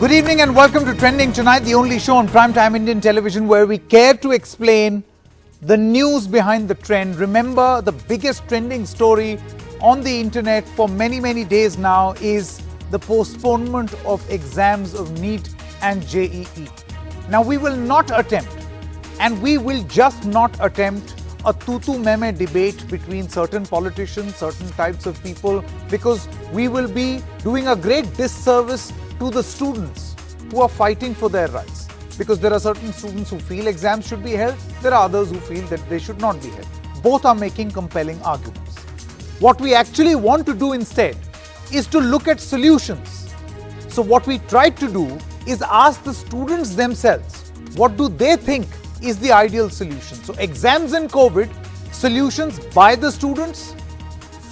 Good evening and welcome to Trending Tonight, the only show on primetime Indian television where we care to explain the news behind the trend. Remember, the biggest trending story on the internet for many days now is the postponement of exams of NEET and JEE. Now, we will not attempt, and we will just not attempt, a tutu meme debate between certain politicians, certain types of people, because we will be doing a great disservice to the students who are fighting for their rights. Because there are certain students who feel exams should be held, there are others who feel that they should not be held. Both are making compelling arguments. What we actually want to do instead is to look at solutions. So what we tried to do is ask the students themselves, what do they think is the ideal solution? So exams and COVID, solutions by the students,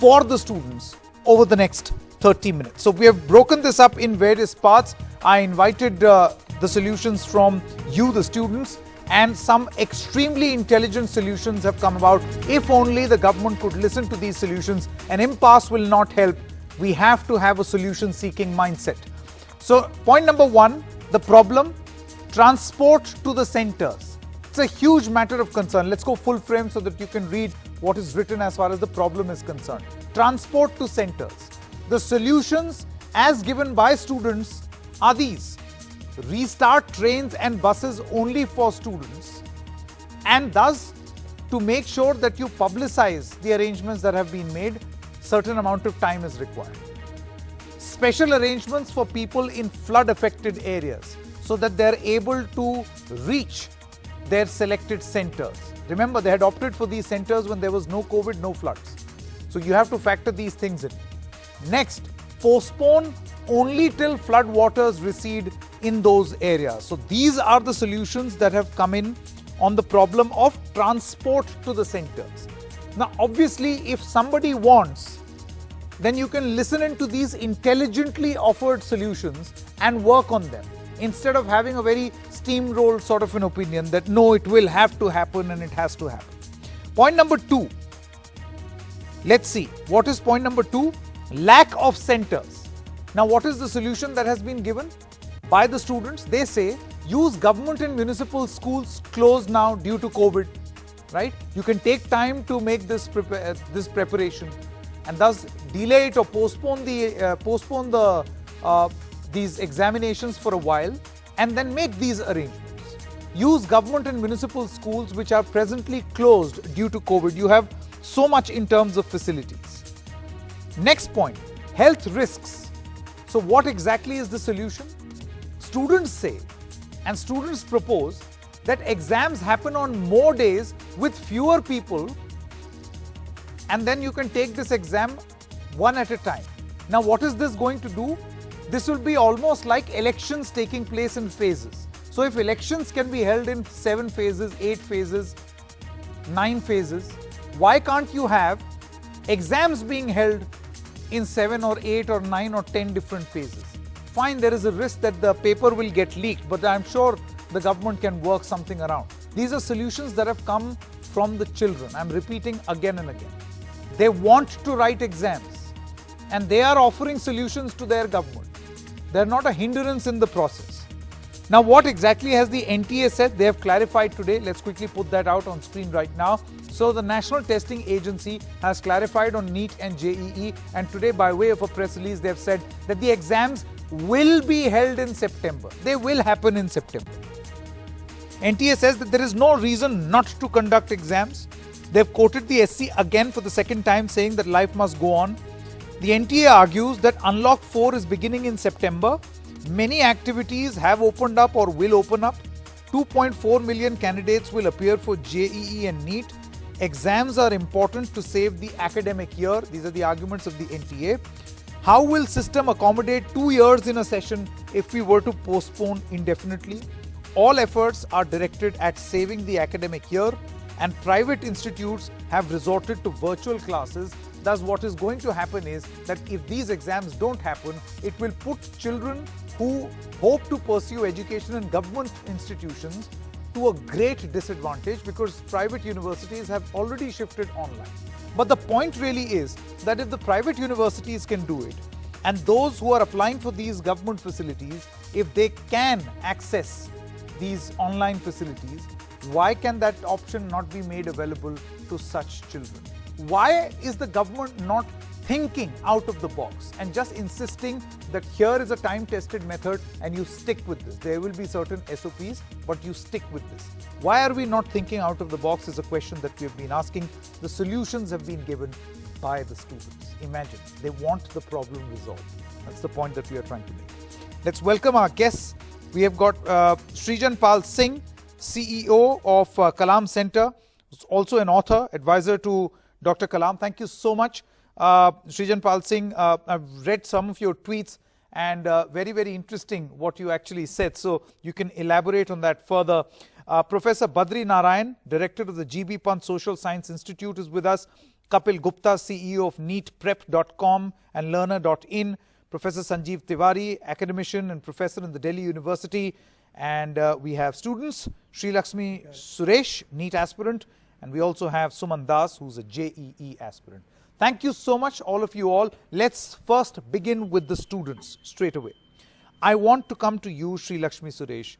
for the students over the next 30 minutes. So we have broken this up in various parts. I invited the solutions from you, the students, and some extremely intelligent solutions have come about. If only the government could listen to these solutions, an impasse will not help. We have to have a solution-seeking mindset. So point number one, the problem, transport to the centers. It's a huge matter of concern. Let's go full frame so that you can read what is written as far as the problem is concerned. Transport to centers. The solutions as given by students are these: restart trains and buses only for students, and thus to make sure that you publicize the arrangements that have been made, certain amount of time is required. Special arrangements for people in flood affected areas so that they are able to reach their selected centers. Remember, they had opted for these centers when there was no COVID, no floods. So you have to factor these things in. Next, postpone only till flood waters recede in those areas. So these are the solutions that have come in on the problem of transport to the centers. Now, obviously, if somebody wants, then you can listen into these intelligently offered solutions and work on them, instead of having a very steamrolled sort of an opinion that no, it will have to happen and it has to happen. Point number two. Let's see. What is point number two? Lack of centers. Now, what is the solution that has been given by the students? They say use government and municipal schools closed now due to COVID, right? You can take time to make this preparation and thus delay it or postpone these examinations for a while and then make these arrangements. Use government and municipal schools which are presently closed due to COVID. You have so much in terms of facilities. Next point, health risks. So what exactly is the solution? Students say and students propose that exams happen on more days with fewer people, and then you can take this exam one at a time. Now, what is this going to do? This will be almost like elections taking place in phases. So if elections can be held in 7 phases, 8 phases, 9 phases, why can't you have exams being held in 7 or 8 or 9 or 10 different phases? Fine, there is a risk that the paper will get leaked, but I'm sure the government can work something around. These are solutions that have come from the children. I'm repeating again and again. They want to write exams and they are offering solutions to their government. They're not a hindrance in the process. Now, what exactly has the NTA said? They have clarified today. Let's quickly put that out on screen right now. So the National Testing Agency has clarified on NEET and JEE, and today by way of a press release they have said that the exams will be held in September. They will happen in September. NTA says that there is no reason not to conduct exams. They have quoted the SC again for the second time, saying that life must go on. The NTA argues that Unlock 4 is beginning in September. Many activities have opened up or will open up. 2.4 million candidates will appear for JEE and NEET. Exams are important to save the academic year. These are the arguments of the NTA. How will system accommodate 2 years in a session if we were to postpone indefinitely? All efforts are directed at saving the academic year, and private institutes have resorted to virtual classes. Thus, what is going to happen is that if these exams don't happen, it will put children who hope to pursue education in government institutions to a great disadvantage, because private universities have already shifted online. But the point really is that if the private universities can do it, and those who are applying for these government facilities, if they can access these online facilities, why can that option not be made available to such children? Why is the government not thinking out of the box and just insisting that here is a time-tested method and you stick with this? There will be certain SOPs, but you stick with this. Why are we not thinking out of the box is a question that we have been asking. The solutions have been given by the students. Imagine, they want the problem resolved. That's the point that we are trying to make. Let's welcome our guests. We have got Srijan Pal Singh, CEO of Kalam Center, also an author, advisor to Dr. Kalam. Thank you so much, Srijan Pal Singh. I've read some of your tweets and very, very interesting what you actually said. So you can elaborate on that further. Professor Badri Narayan, Director of the GB Pant Social Science Institute is with us. Kapil Gupta, CEO of neetprep.com and learner.in. Professor Sanjeev Tiwari, academician and professor in the Delhi University. And we have students, Sri Lakshmi Suresh, NEET aspirant, and we also have Suman Das, who's a JEE aspirant. Thank you so much, all of you all. Let's first begin with the students straight away. I want to come to you, Sri Lakshmi Suresh.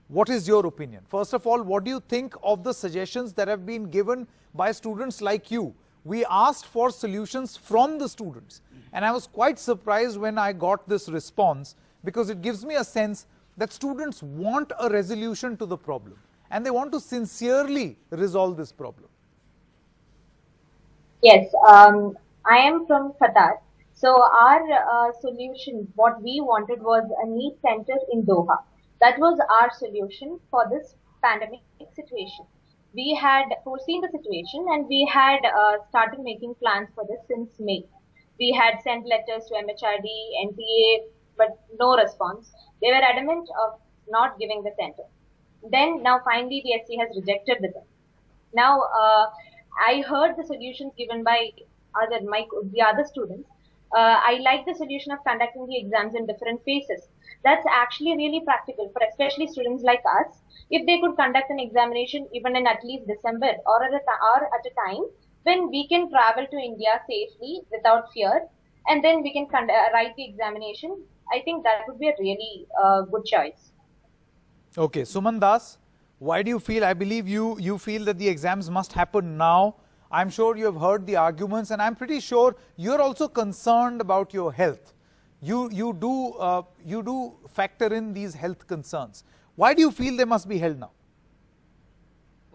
What is your opinion? First of all, what do you think of the suggestions that have been given by students like you? We asked for solutions from the students, and I was quite surprised when I got this response, because it gives me a sense that students want a resolution to the problem and they want to sincerely resolve this problem. Yes, I am from Qatar. So our solution, what we wanted was a NEET center in Doha. That was our solution for this pandemic situation. We had foreseen the situation and we had started making plans for this since May. We had sent letters to MHRD, NTA, but no response. They were adamant of not giving the center. Then now finally the SC has rejected the center. Now I heard the solutions given by the other students. I like the solution of conducting the exams in different phases. That's actually really practical for especially students like us. If they could conduct an examination even in at least December or at a time when we can travel to India safely without fear, and then we can write the examination, I think that would be a really good choice. Okay, Suman Das, why do you feel, I believe you feel that the exams must happen now. I'm sure you have heard the arguments, and I'm pretty sure you're also concerned about your health. You do factor in these health concerns. Why do you feel they must be held now?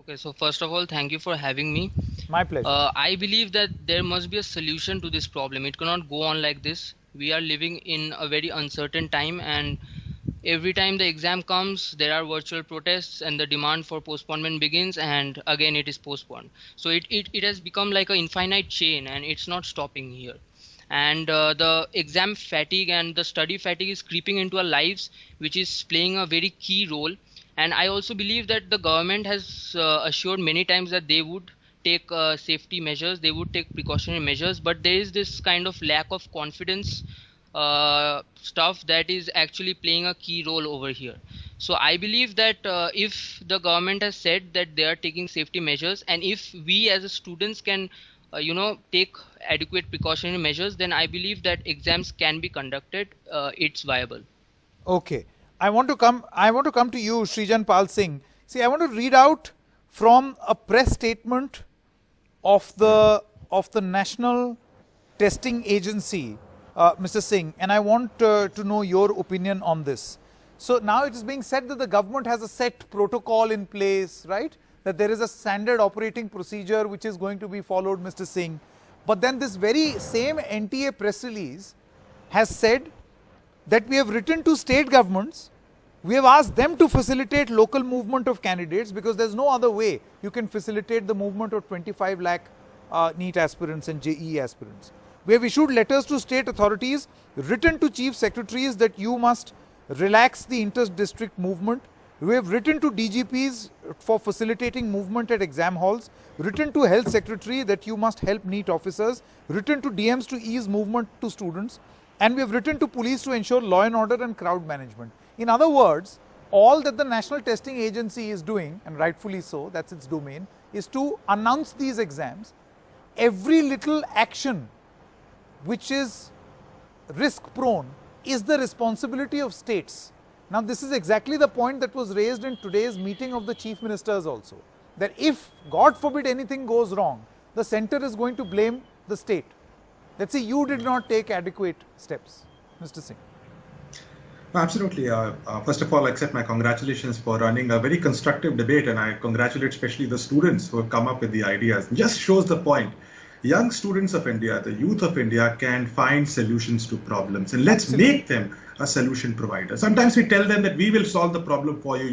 Okay, so first of all, thank you for having me. My pleasure. I believe that there must be a solution to this problem. It cannot go on like this. We are living in a very uncertain time, and every time the exam comes, there are virtual protests and the demand for postponement begins, and again it is postponed. So it has become like an infinite chain, and it's not stopping here. And the exam fatigue and the study fatigue is creeping into our lives, which is playing a very key role. And I also believe that the government has assured many times that they would take safety measures, they would take precautionary measures, but there is this kind of lack of confidence stuff that is actually playing a key role over here. So I believe that if the government has said that they are taking safety measures, and if we as students can take adequate precautionary measures, then I believe that exams can be conducted. It's viable. Okay, I want to come to you, Srijan Pal Singh. See, I want to read out from a press statement of the National Testing Agency, Mr. Singh, and I want to know your opinion on this. So now it is being said that the government has a set protocol in place, right? That there is a standard operating procedure which is going to be followed, Mr. Singh. But then this very same NTA press release has said that we have written to state governments, we have asked them to facilitate local movement of candidates, because there's no other way you can facilitate the movement of 25 lakh NEET aspirants and JEE aspirants. We have issued letters to state authorities, written to chief secretaries that you must relax the inter-district movement. We have written to DGPs for facilitating movement at exam halls, written to health secretary that you must help NEET officers, written to DMs to ease movement to students, and we have written to police to ensure law and order and crowd management. In other words, all that the National Testing Agency is doing, and rightfully so, that's its domain, is to announce these exams. Every little action which is risk prone is the responsibility of states. Now, this is exactly the point that was raised in today's meeting of the chief ministers also, that if, God forbid, anything goes wrong, the centre is going to blame the state. Let's say you did not take adequate steps. Mr. Singh. Absolutely. First of all, I accept my congratulations for running a very constructive debate, and I congratulate especially the students who have come up with the ideas. It just shows the point. Young students of India, the youth of India, can find solutions to problems, and let's make them a solution provider. Sometimes we tell them that we will solve the problem for you.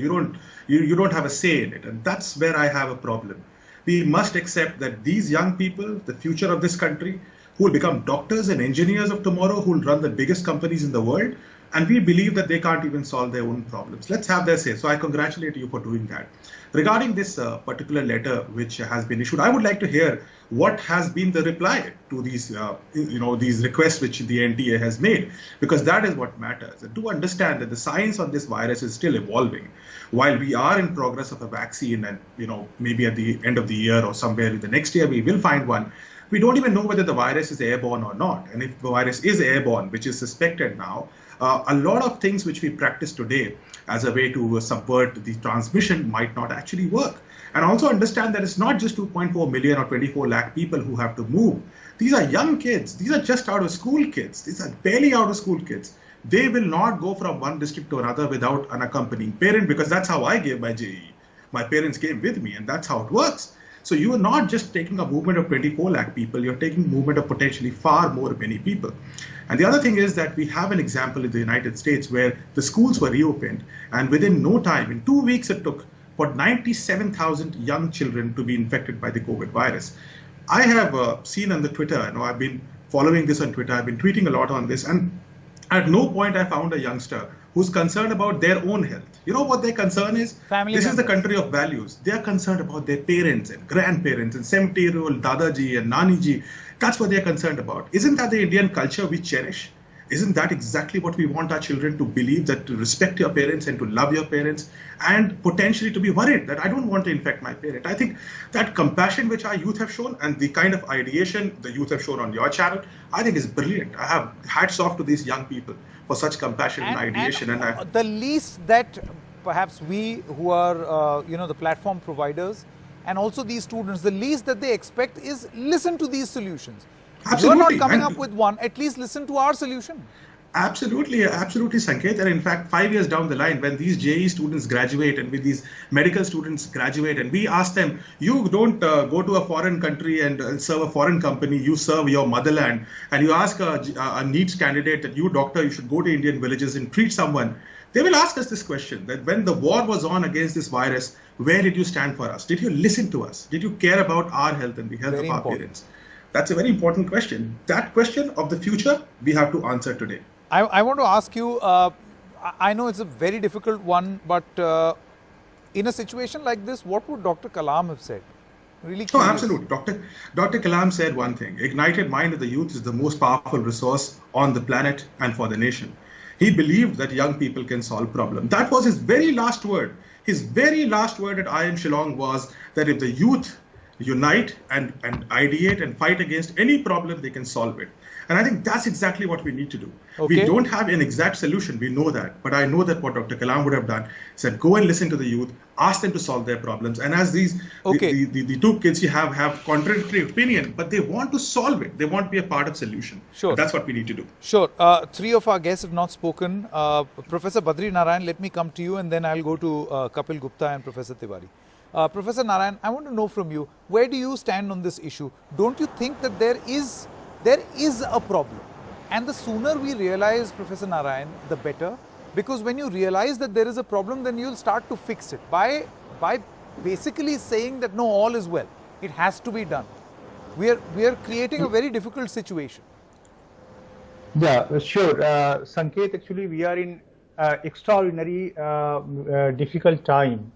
You don't have a say in it, and that's where I have a problem. We must accept that these young people, the future of this country, who will become doctors and engineers of tomorrow, who will run the biggest companies in the world, and we believe that they can't even solve their own problems. Let's have their say. So I congratulate you for doing that. Regarding this particular letter which has been issued, I would like to hear what has been the reply to these, these requests which the NTA has made, because that is what matters. And to understand that the science on this virus is still evolving, while we are in progress of a vaccine, and maybe at the end of the year or somewhere in the next year we will find one. We don't even know whether the virus is airborne or not. And if the virus is airborne, which is suspected now, a lot of things which we practice today as a way to subvert the transmission might not actually work. And also understand that it's not just 2.4 million or 24 lakh people who have to move. These are young kids. These are just out of school kids. These are barely out of school kids. They will not go from one district to another without an accompanying parent, because that's how I gave my JEE. My parents came with me, and that's how it works. So you are not just taking a movement of 24 lakh people, you're taking a movement of potentially far more many people. And the other thing is that we have an example in the United States where the schools were reopened, and within no time, in 2 weeks it took for 97,000 young children to be infected by the COVID virus. I have seen on the Twitter, I've been following this on Twitter, I've been tweeting a lot on this, and at no point I found a youngster who's concerned about their own health. You know what their concern is? Family this members. is the country of values. They are concerned about their parents and grandparents and 70-year-old Dadaji and Naniji. That's what they're concerned about. Isn't that the Indian culture we cherish? Isn't that exactly what we want our children to believe, that to respect your parents and to love your parents, and potentially to be worried that I don't want to infect my parent? I think that compassion which our youth have shown and the kind of ideation the youth have shown on your channel, I think is brilliant. I have hats off to these young people for such compassion and ideation. And the least that perhaps we who are, the platform providers and also these students, the least that they expect is listen to these solutions. Absolutely. You're not coming up with one, at least listen to our solution. Absolutely, Sanket. And in fact, 5 years down the line, when these JEE students graduate and with these medical students graduate, and we ask them, you don't go to a foreign country and serve a foreign company, you serve your motherland, and you ask a NEET candidate that you, doctor, you should go to Indian villages and treat someone. They will ask us this question, that when the war was on against this virus, where did you stand for us? Did you listen to us? Did you care about our health and the health of our parents? That's a very important question. That question of the future, we have to answer today. I want to ask you, I know it's a very difficult one, but in a situation like this, what would Dr. Kalam have said? Really curious. Oh, absolutely. Dr. Kalam said one thing: ignited mind of the youth is the most powerful resource on the planet and for the nation. He believed that young people can solve problems. That was his very last word. His very last word at IIM Shillong was that if the youth unite and ideate and fight against any problem, they can solve it. And I think that's exactly what we need to do. Okay. We don't have an exact solution, we know that. But I know that what Dr. Kalam would have done, said go and listen to the youth, ask them to solve their problems. And as these, the two kids you have contradictory opinion, but they want to solve it. They want to be a part of solution. Sure. And that's what we need to do. Sure. Three of our guests have not spoken. Professor Badri Narayan, let me come to you, and then I'll go to Kapil Gupta and Professor Tiwari. Professor Narayan, I want to know from you, where do you stand on this issue? Don't you think that there is a problem? And the sooner we realize, Professor Narayan, the better. Because when you realize that there is a problem, then you'll start to fix it by basically saying that no, all is well. It has to be done. We are creating a very difficult situation. Yeah, sure. Sanket, actually, we are in extraordinary difficult time.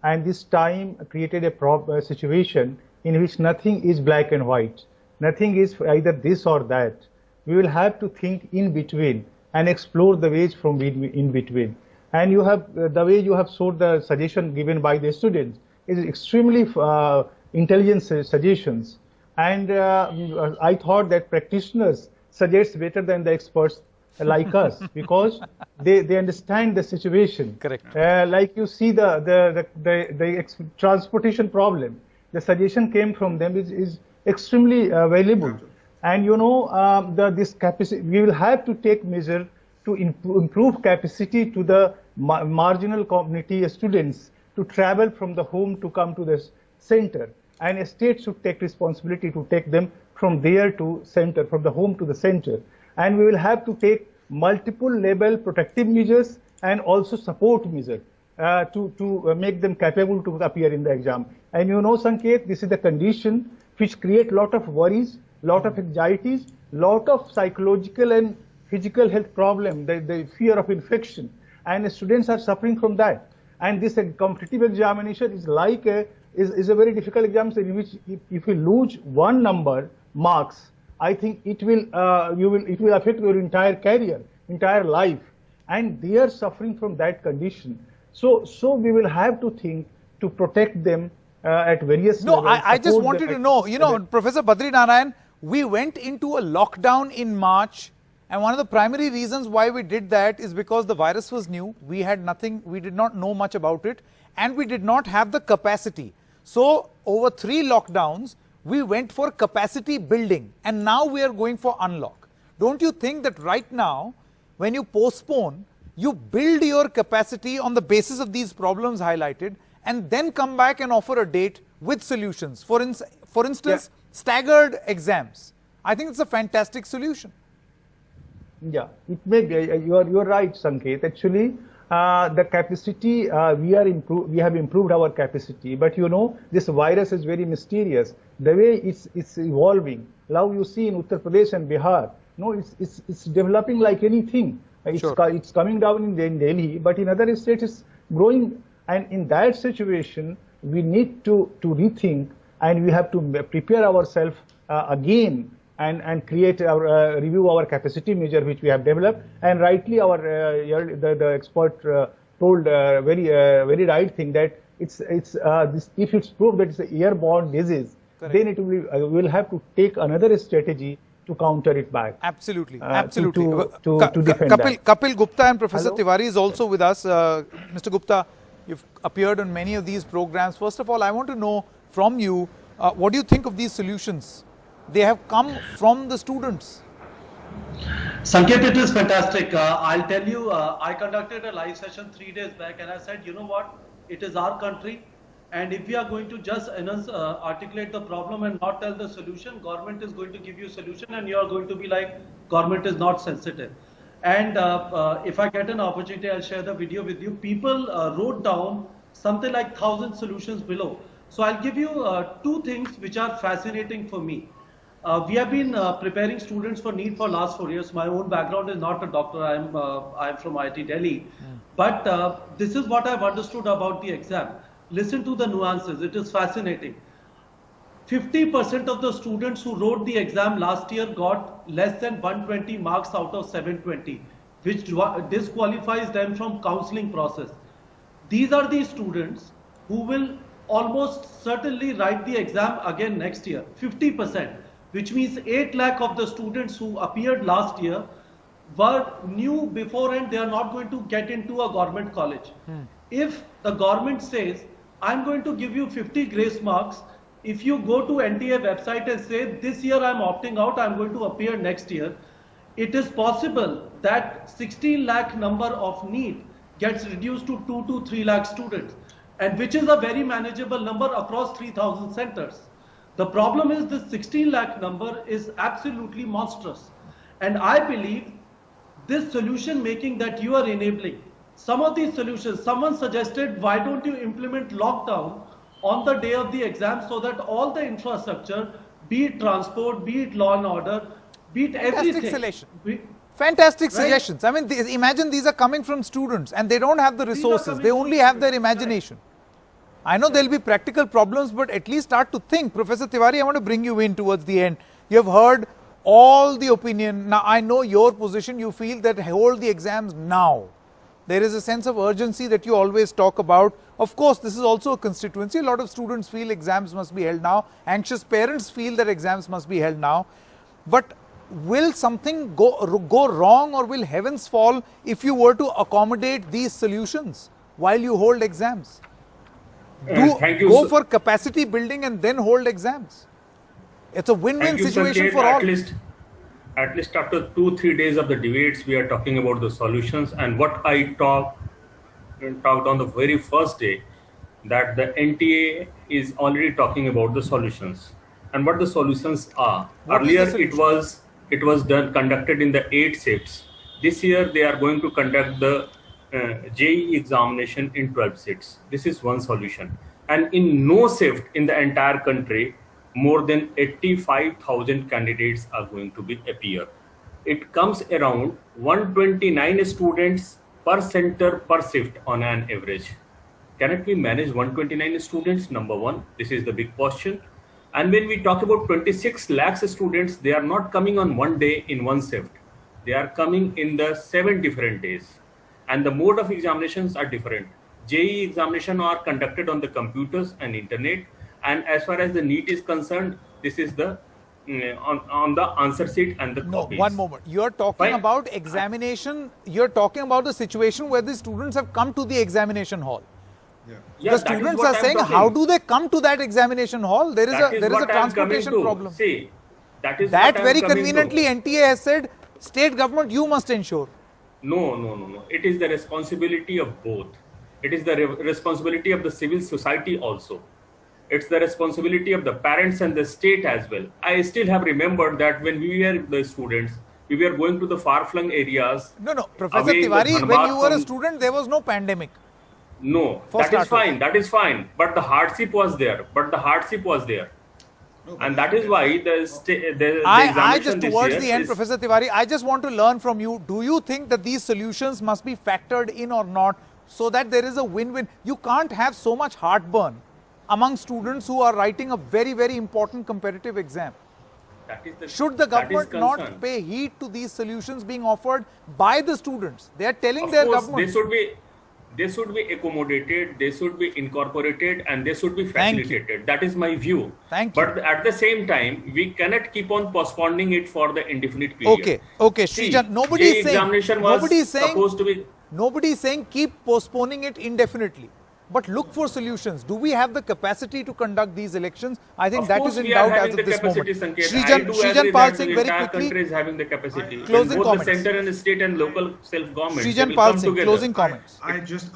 And this time created a situation in which nothing is black and white. Nothing is either this or that. We will have to think in between and explore the ways from in between. And you have the way you have showed the suggestion given by the students is extremely intelligent suggestions. And I thought that practitioners suggest better than the experts like us because they understand the situation. Correct. Like you see the transportation problem. The suggestion came from them is extremely valuable. And you know, this capacity, we will have to take measure to improve capacity to the marginal community students to travel from the home to come to the center. And a state should take responsibility to take them from there to center, from the home to the center. And we will have to take multiple level protective measures and also support measures to make them capable to appear in the exam. And you know, Sanket, this is the condition which create lot of worries, lot of anxieties, lot of psychological and physical health problem, the fear of infection, and the students are suffering from that. And this competitive examination is like is a very difficult exam in which if you lose one number marks, I think it will it will affect your entire career, entire life, and they are suffering from that condition. So we will have to think to protect them at various No, levels. I just support wanted them to know, you know, Professor Badri Narayan, we went into a lockdown in March, and one of the primary reasons why we did that is because the virus was new. We had nothing, we did not know much about it, and we did not have the capacity. So over 3 lockdowns, we went for capacity building, and now we are going for unlock. Don't you think that right now, when you postpone, you build your capacity on the basis of these problems highlighted, and then come back and offer a date with solutions? For instance, staggered exams. I think it's a fantastic solution. Yeah, it may be. You're right, Sanket. Actually, the capacity we have improved our capacity, but you know this virus is very mysterious. The way it's evolving. Now you see in Uttar Pradesh and Bihar, no, it's developing like anything. It's coming down in Delhi, but in other states it's growing. And in that situation, we need to rethink, and we have to prepare ourselves again. And create our review our capacity measure which we have developed, and rightly our the expert told very right thing that it's if it's proved that it's an airborne disease, correct, then it will we'll have to take another strategy to counter it back. Absolutely, absolutely. To defend that. Kapil Gupta and Professor Hello? Tiwari is also with us. Mr. Gupta, you've appeared on many of these programs. First of all, I want to know from you, what do you think of these solutions? They have come from the students. Sanket, it is fantastic. I'll tell you, I conducted a live session 3 days back, and I said, you know what, it is our country, and if we are going to just articulate the problem and not tell the solution, government is going to give you a solution, and you are going to be like, government is not sensitive. And if I get an opportunity, I'll share the video with you. People wrote down something like 1,000 solutions below. So I'll give you 2 things which are fascinating for me. We have been preparing students for NEET for last 4 years. My own background is not a doctor. I'm from IIT Delhi. But this is what I've understood about the exam. Listen to the nuances. It is fascinating. 50% of the students who wrote the exam last year got less than 120 marks out of 720, which disqualifies them from counseling process. These are the students who will almost certainly write the exam again next year, 50%. Which means 8 lakh of the students who appeared last year knew beforehand they are not going to get into a government college. If the government says, I'm going to give you 50 grace marks, if you go to NTA website and say, this year I'm opting out, I'm going to appear next year, it is possible that 16 lakh number of NEET gets reduced to 2 to 3 lakh students, and which is a very manageable number across 3,000 centers. The problem is this 16 lakh number is absolutely monstrous. And I believe this solution making that you are enabling, some of these solutions, someone suggested, why don't you implement lockdown on the day of the exam so that all the infrastructure, be it transport, be it law and order, be it everything. Fantastic suggestions. I mean, imagine these are coming from students and they don't have the resources. They only have their imagination. I know there will be practical problems, but at least start to think. Professor Tiwari, I want to bring you in towards the end. You have heard all the opinion. Now, I know your position. You feel that hold the exams now. There is a sense of urgency that you always talk about. Of course, this is also a constituency. A lot of students feel exams must be held now. Anxious parents feel that exams must be held now. But will something go wrong, or will heavens fall if you were to accommodate these solutions while you hold exams? Thank you, Go sir. for capacity building and then hold exams. It's a win-win Thank you, situation Sanket. for all. At least after 2-3 days of the debates, we are talking about the solutions. And what I talked on the very first day, that the NTA is already talking about the solutions and what the solutions are. What is the Earlier, solution? it was conducted in the 8 shifts. This year, they are going to conduct the JEE examination in 12 seats. This is one solution. And in no shift in the entire country, more than 85,000 candidates are going to appear. It comes around 129 students per center per shift on an average. Cannot we manage 129 students? Number one, this is the big question. And when we talk about 26 lakhs students, they are not coming on one day in one shift. They are coming in the 7 different days. And the mode of examinations are different. JEE examination are conducted on the computers and internet. And as far as the NEET is concerned, this is the on the answer sheet and the No, copies. one moment. You're talking Fine. about examination. You're talking about the situation where the students have come to the examination hall. Yeah, The that is students what are I'm saying, talking. how do they come to that examination hall? There is That a what I'm transportation coming to. problem. See, that is That what I'm very coming to. conveniently NTA has said, state government, you must ensure. No. It is the responsibility of both. It is the responsibility of the civil society also. It's the responsibility of the parents and the state as well. I still have remembered that when we were the students, we were going to the far-flung areas. No. Professor away in the Tiwari, when Dhanbad you were a from- student, there was no pandemic. No, For that is starters. fine. That is fine. But the hardship was there. And that is why the I examination just, this towards year the end, is- Professor Tiwari, I just want to learn from you. Do you think that these solutions must be factored in or not, so that there is a win-win? You can't have so much heartburn among students who are writing a very, very important competitive exam. that is the, Should the that is government concern. not pay heed to these solutions being offered by the students? They are telling Of their course, government. they should be accommodated, they should be incorporated, and they should be Thank you. facilitated. That is my view. Thank you. But at the same time, we cannot keep on postponing it for the indefinite period. Okay, See, Srijan, nobody is saying, examination was nobody is saying, supposed to be. nobody is saying keep postponing it indefinitely. But look for solutions. Do we have the capacity to conduct these elections? I think Of that course, is in we are doubt having as the of this moment. capacity, Sanket. I Srijan, do Srijan agree Pal that Singh, the very entire quickly. country is having the capacity. Closing When both comments. the center and the state and local self-government. Srijan Pal Singh, closing I, comments.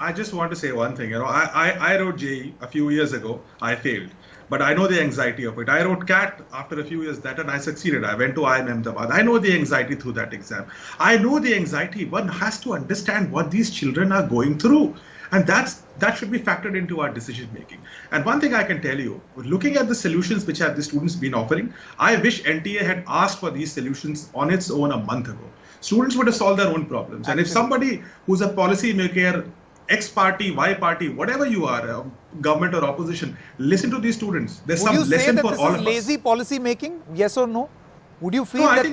I just want to say one thing. I wrote JEE a few years ago. I failed, but I know the anxiety of it. I wrote CAT after a few years that, and I succeeded. I went to IIM Ahmedabad. I know the anxiety through that exam. I know the anxiety. One has to understand what these children are going through, and that should be factored into our decision making. And one thing I can tell you, looking at the solutions which have the students been offering, I wish NTA had asked for these solutions on its own a month ago. Students would have solved their own problems. And if somebody who's a policy maker, X party, Y party, whatever you are, government or opposition, listen to these students. There's Would some you say lesson that for this all is of lazy us. policy making? Yes or no? Would you feel No, that?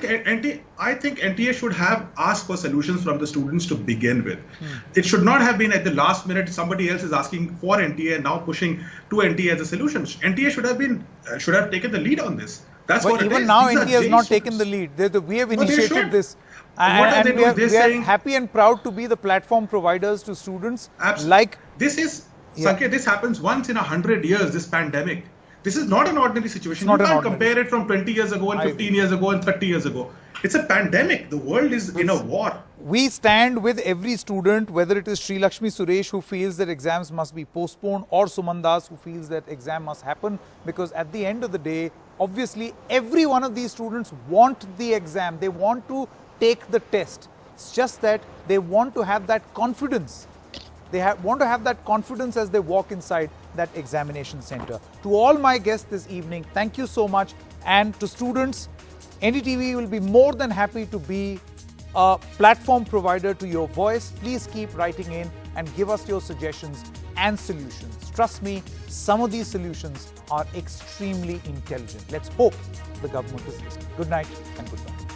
I think NTA should have asked for solutions from the students to begin with. It should not have been at the last minute somebody else is asking for NTA and now pushing to NTA as a solution. NTA should have taken the lead on this. That's But what it even is. now, These are NTA has JEE not students. taken the lead. We have No, they initiated should. this. What are And they we doing? are, They're we are saying- happy and proud to be the platform providers to students. Absolutely. Like, Sanket, this happens once in 100 years, this pandemic. This is not an ordinary situation. It's not You an can't ordinary compare it from 20 years ago and I 15 years ago and 30 years ago. It's a pandemic. The world is in a war. we stand with every student, whether it is Sri Lakshmi Suresh who feels that exams must be postponed, or Suman Das who feels that exam must happen, because at the end of the day, obviously every one of these students want the exam. They want to take the test. It's just that they want to have that confidence. They want to have that confidence as they walk inside that examination center. To all my guests this evening, thank you so much. And to students, NDTV will be more than happy to be a platform provider to your voice. Please keep writing in and give us your suggestions and solutions. Trust me, some of these solutions are extremely intelligent. Let's hope the government is listening. Good night and goodbye.